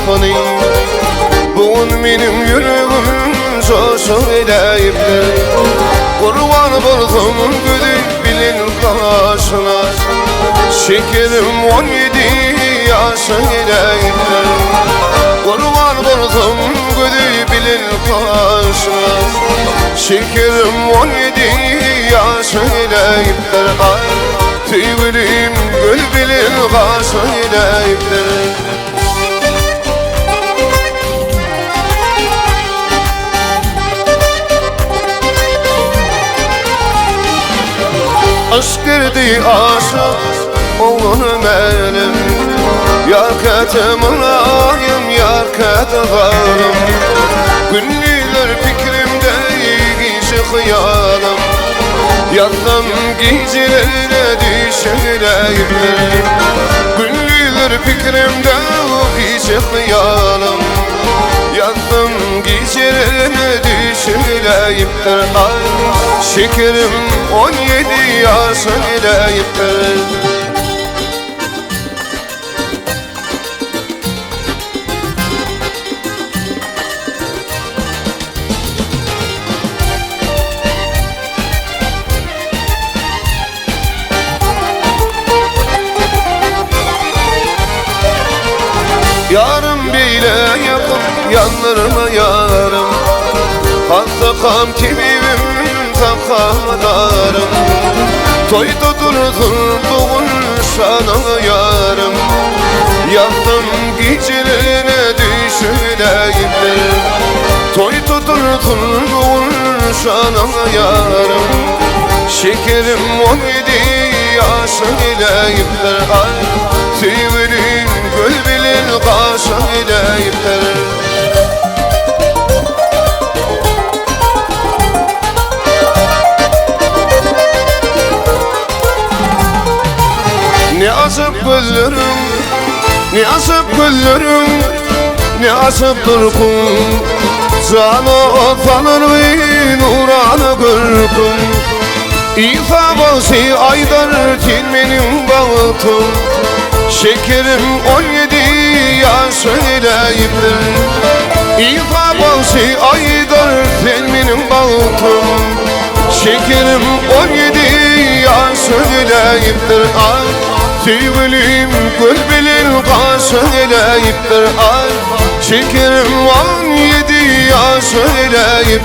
bakını. Bugün benim yüreğim coşu eleyiptir. Kurban buldum güdük bilin karşına. Şekerim 17 yaşı eleyiptir. Kurban buldum güdük bilin karşına. Şekerim 17 yaşı eleyiptir. Tüyülüm gül bilin karşı eleyiptir. Aşk girdi aşık oğlum benim. Yar ketemulayım, yar ketevarım. Günlüler fikrimde gişi hıyalım. Yattım gecelerine düşüreyim. Günlüler fikrimde gişi hıyalım. Yattım gecelerine düşüreyim. Şekerim 17 yaşındayım. Yarım bile yakıp yanlarıma yarım. Hatta kam kibibim takamadarım. Toy tuturdun bugün şanı yarım. Yaktım gecelerine düşüreyim. Toy tuturdun bugün şanı yarım. Şekerim 17 yaşındayım. Sevgilim gül bilin karşındayım. Ne azıp güllerim, ne azıp güllerim, ne azıp durkum. Canı otanır ve nuranı gülküm. İfabası aydar tin benim bağıtım. Şekerim 17 yaşındayım. İfabası aydar tin benim bağıtım. Şekerim 17 yaşındayım. Sevgilim gül bilin karşındayım. Şekerim 17 yaşındayım.